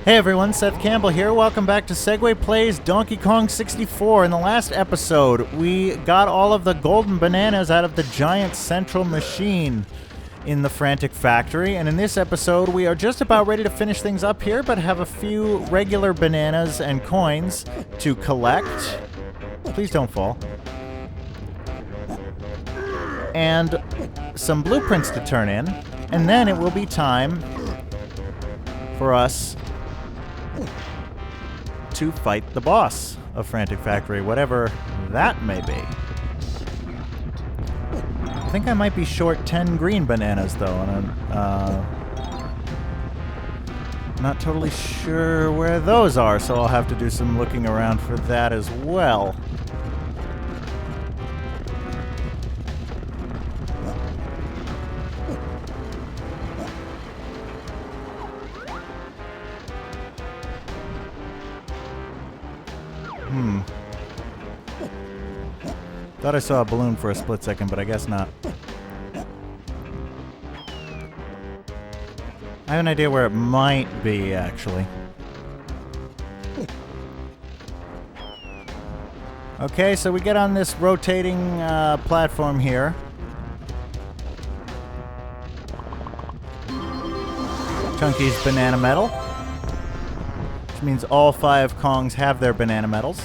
Hey everyone, Seth Campbell here. Welcome back to Segway Plays Donkey Kong 64. In the last episode, we got all of the golden bananas out of the giant central machine in the Frantic Factory, and in this episode, we are just about ready to finish things up here, but have a few regular bananas and coins to collect. Please don't fall. And some blueprints to turn in, and then it will be time for us to fight the boss of Frantic Factory, whatever that may be. I think I might be short 10 green bananas, though, and I'm not totally sure where those are, so I'll have to do some looking around for that as well. Thought I saw a balloon for a split second, but I guess not. I have an idea where it might be, actually. Okay, so we get on this rotating platform here. Chunky's banana medal, which means all 5 Kongs have their banana medals.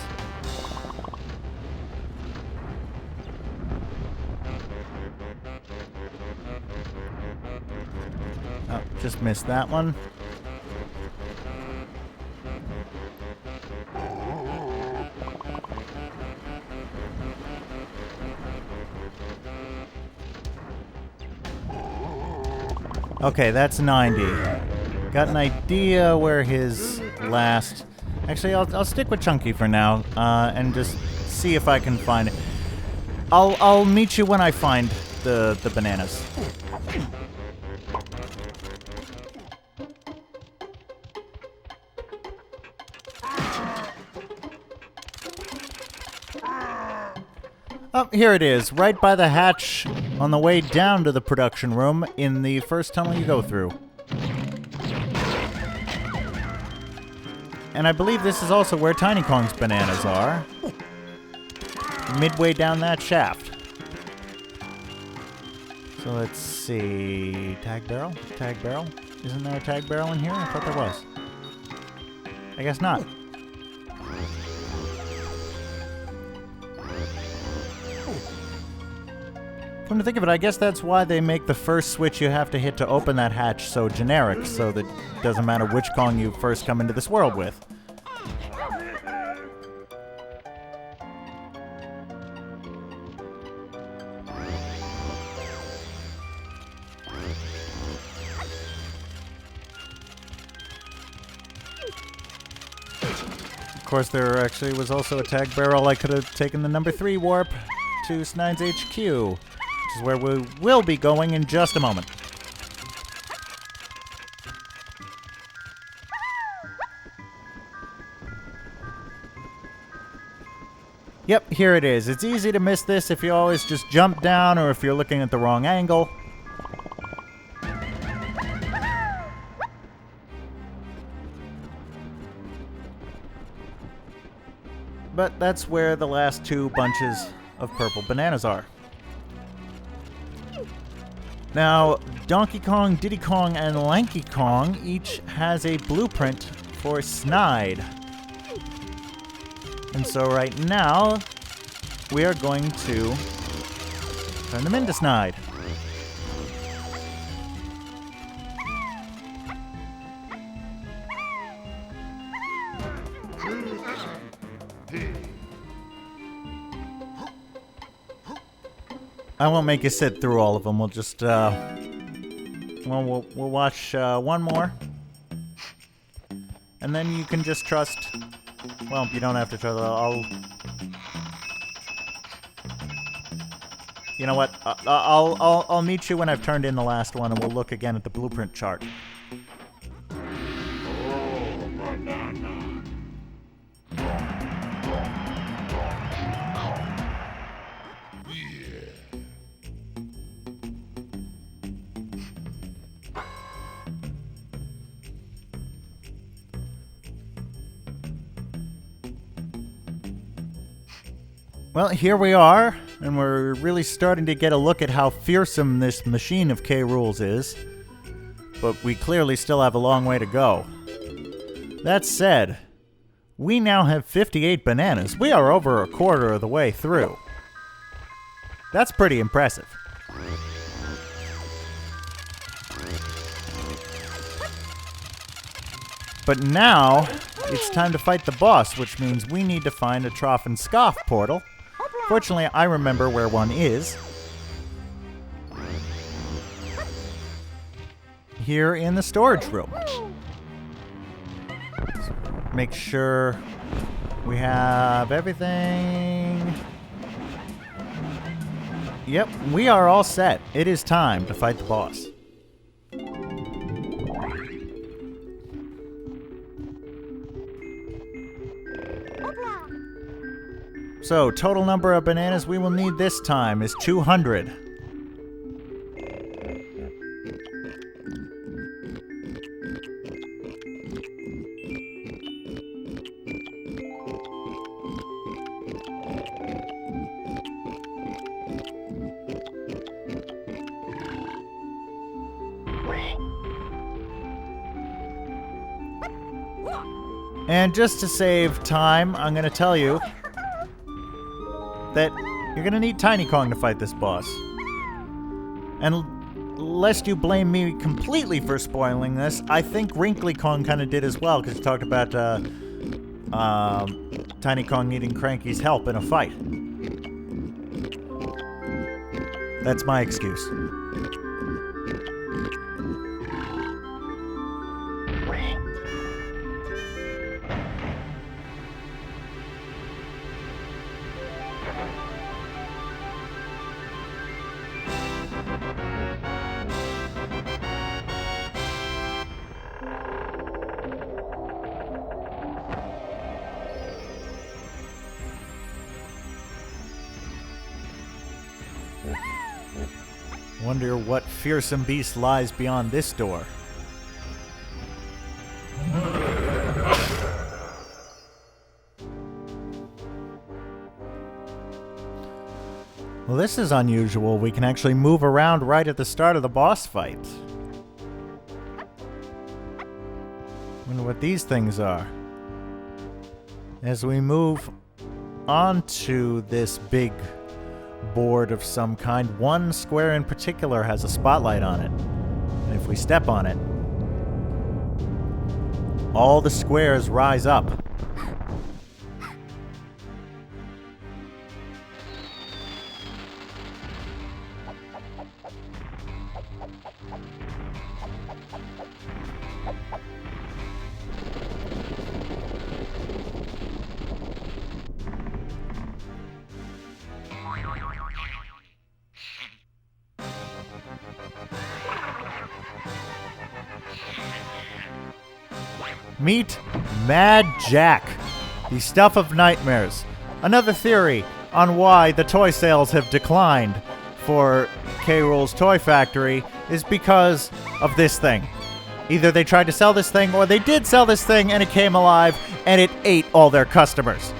Just missed that one. Okay, that's 90. Got an idea where his last... Actually, I'll stick with Chunky for now, and just see if I can find it. I'll meet you when I find the bananas. Oh, here it is, right by the hatch on the way down to the production room in the first tunnel you go through. And I believe this is also where Tiny Kong's bananas are. Midway down that shaft. So let's see... Tag barrel? Tag barrel? Isn't there a tag barrel in here? I thought there was. I guess not. Come to think of it, I guess that's why they make the first switch you have to hit to open that hatch so generic, so that it doesn't matter which Kong you first come into this world with. Of course, there actually was also a tag barrel. I could have taken the number 3 warp to Snide's HQ, which is where we will be going in just a moment. Yep, here it is. It's easy to miss this if you always just jump down or if you're looking at the wrong angle. But that's where the last 2 bunches of purple bananas are. Now, Donkey Kong, Diddy Kong, and Lanky Kong each has a blueprint for Snide. And so right now, we are going to turn them into Snide. I won't make you sit through all of them. We'll just, we'll watch one more. And then you can just trust... Well, you don't have to trust... You know what? I'll meet you when I've turned in the last one, and we'll look again at the blueprint chart. Well, here we are, and we're really starting to get a look at how fearsome this machine of K. Rool's is. But we clearly still have a long way to go. That said, we now have 58 bananas. We are over a quarter of the way through. That's pretty impressive. But now, it's time to fight the boss, which means we need to find a Trough and Scoff portal. Fortunately, I remember where one is. Here in the storage room. Make sure we have everything. Yep, we are all set. It is time to fight the boss. So, total number of bananas we will need this time is 200. And just to save time, I'm going to tell you that you're going to need Tiny Kong to fight this boss. And lest you blame me completely for spoiling this, I think Wrinkly Kong kind of did as well, because he talked about Tiny Kong needing Cranky's help in a fight. That's my excuse. Wonder what fearsome beast lies beyond this door. Well, this is unusual. We can actually move around right at the start of the boss fight. Wonder what these things are. As we move onto this big board of some kind, one square in particular has a spotlight on it. And if we step on it, all the squares rise up. Meet Mad Jack, the stuff of nightmares. Another theory on why the toy sales have declined for K. Rool's Toy Factory is because of this thing. Either they tried to sell this thing, or they did sell this thing and it came alive and it ate all their customers.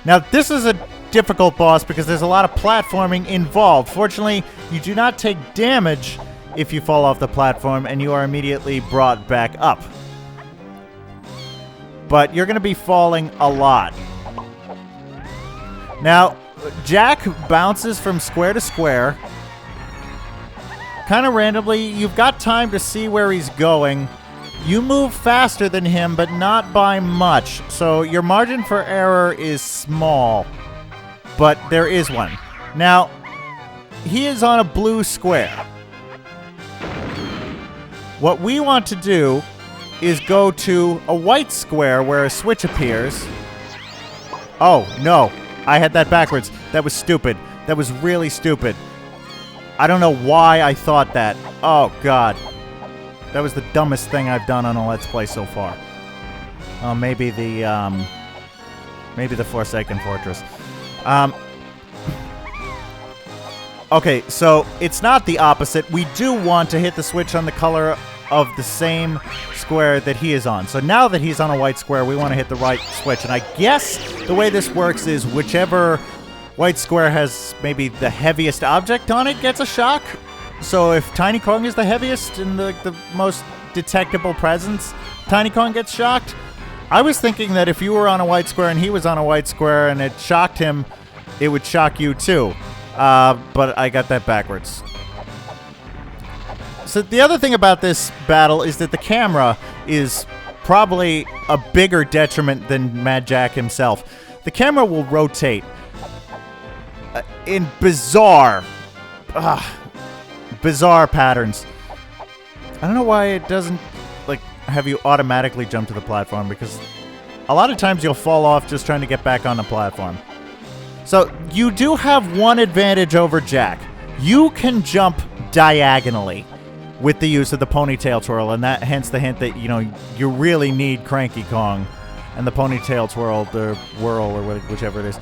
Now, this is a difficult boss because there's a lot of platforming involved. Fortunately, you do not take damage if you fall off the platform, and you are immediately brought back up. But you're going to be falling a lot. Now, Jack bounces from square to square. Kind of randomly. You've got time to see where he's going. You move faster than him, but not by much. So your margin for error is small. But there is one. Now, he is on a blue square. What we want to do is go to a white square where a switch appears. Oh, no. I had that backwards. That was stupid. That was really stupid. I don't know why I thought that. Oh, God. That was the dumbest thing I've done on a Let's Play so far. Maybe the Forsaken Fortress. Okay, so it's not the opposite. We do want to hit the switch on the color of the same square that he is on. So now that he's on a white square, we want to hit the right switch. And I guess the way this works is whichever white square has maybe the heaviest object on it gets a shock. So if Tiny Kong is the heaviest and the most detectable presence, Tiny Kong gets shocked. I was thinking that if you were on a white square and he was on a white square and it shocked him, it would shock you too. But I got that backwards. So the other thing about this battle is that the camera is probably a bigger detriment than Mad Jack himself. The camera will rotate in bizarre patterns. I don't know why it doesn't like have you automatically jump to the platform, because a lot of times you'll fall off just trying to get back on the platform. So you do have one advantage over Jack. You can jump diagonally with the use of the ponytail twirl, and that hence the hint that, you know, you really need Cranky Kong and the ponytail twirl, the whirl, or whichever it is,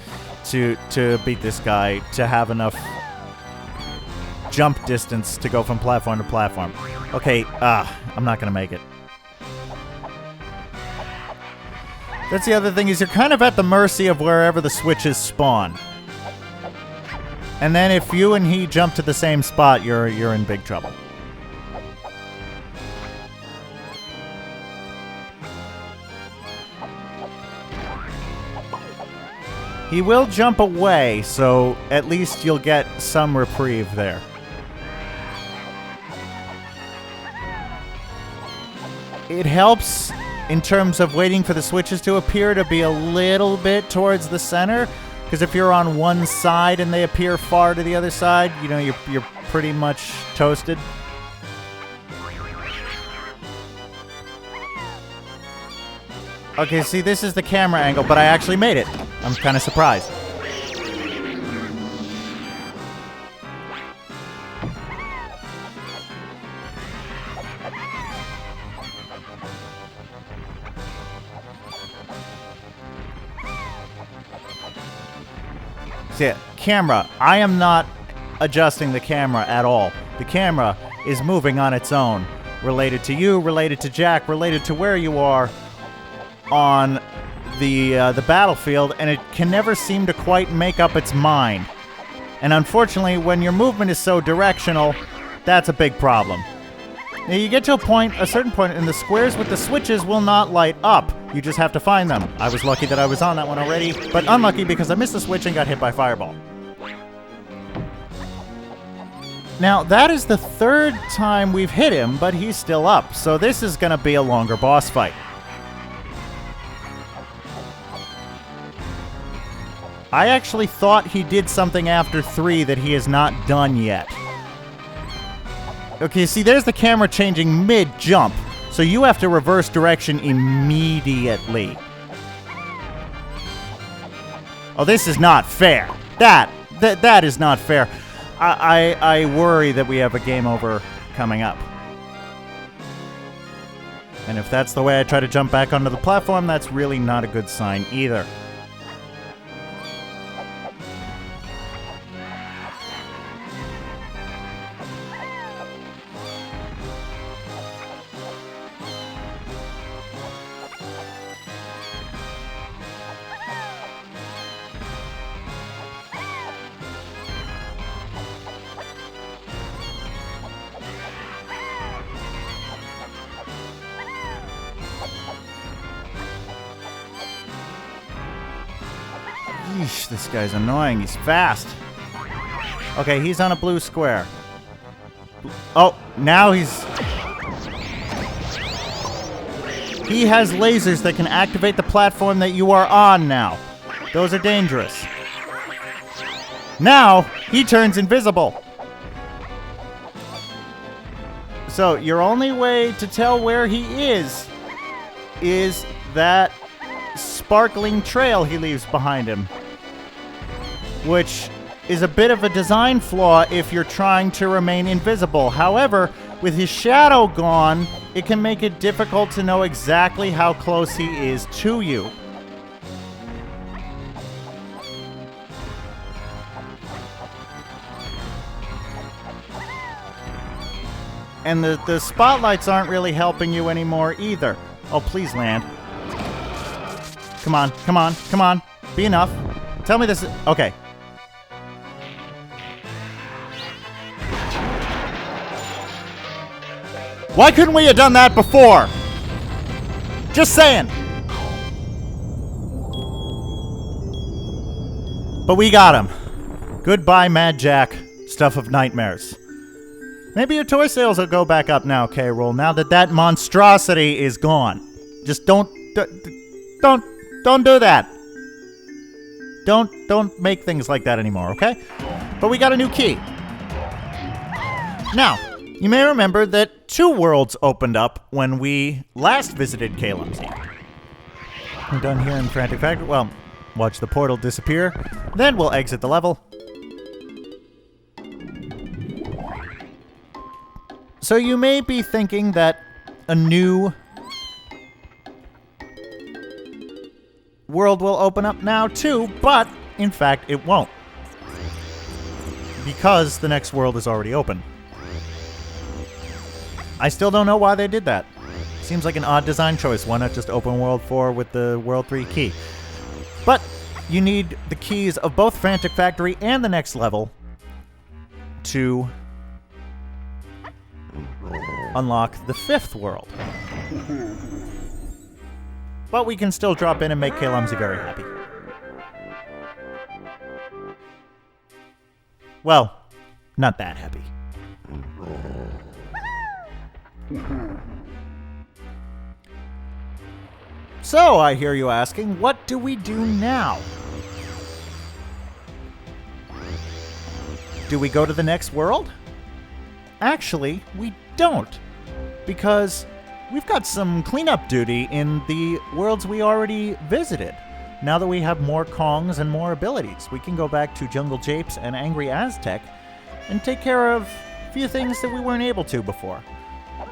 to beat this guy, to have enough jump distance to go from platform to platform. Okay, I'm not gonna make it. That's the other thing, is you're kind of at the mercy of wherever the switches spawn. And then if you and he jump to the same spot, you're in big trouble. He will jump away, so at least you'll get some reprieve there. It helps in terms of waiting for the switches to appear to be a little bit towards the center, because if you're on one side and they appear far to the other side, you know, you're pretty much toasted. Okay, see, this is the camera angle, but I actually made it. I'm kind of surprised. See, camera. I am not adjusting the camera at all. The camera is moving on its own. Related to you, related to Jack, related to where you are on the battlefield, and it can never seem to quite make up its mind. And unfortunately, when your movement is so directional, that's a big problem. Now you get to a certain point, and the squares with the switches will not light up. You just have to find them. I was lucky that I was on that one already, but unlucky because I missed the switch and got hit by Fireball. Now, that is the third time we've hit him, but he's still up, so this is going to be a longer boss fight. I actually thought he did something after 3 that he has not done yet. Okay, see, there's the camera changing mid-jump, so you have to reverse direction immediately. Oh, this is not fair. That is not fair. I worry that we have a game over coming up. And if that's the way I try to jump back onto the platform, that's really not a good sign either. Yeesh, this guy's annoying. He's fast. Okay, he's on a blue square. Oh, now he's... He has lasers that can activate the platform that you are on now. Those are dangerous. Now, he turns invisible. So, your only way to tell where he is that sparkling trail he leaves behind him. Which is a bit of a design flaw if you're trying to remain invisible. However, with his shadow gone, it can make it difficult to know exactly how close he is to you. And the spotlights aren't really helping you anymore either. Oh, please land. Come on, come on, come on. Be enough. Tell me this is... Okay. Why couldn't we have done that before? Just saying. But we got him. Goodbye, Mad Jack. Stuff of nightmares. Maybe your toy sales will go back up now, K-Rool, now that that monstrosity is gone. Just don't do that. Don't make things like that anymore, okay? But we got a new key. Now, you may remember that 2 worlds opened up when we last visited K-Lumsy. We're done here in Frantic Factory. Well, watch the portal disappear. Then we'll exit the level. So you may be thinking that a new world will open up now too, but in fact it won't. Because the next world is already open. I still don't know why they did that. Seems like an odd design choice. Why not just open World 4 with the World 3 key? But you need the keys of both Frantic Factory and the next level to unlock the 5th world. But we can still drop in and make K-Lumsy very happy. Well, not that happy. So, I hear you asking, what do we do now? Do we go to the next world? Actually, we don't. Because we've got some cleanup duty in the worlds we already visited. Now that we have more Kongs and more abilities, we can go back to Jungle Japes and Angry Aztec and take care of a few things that we weren't able to before.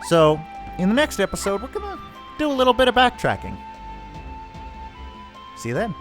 So, in the next episode, we're gonna do a little bit of backtracking. See you then.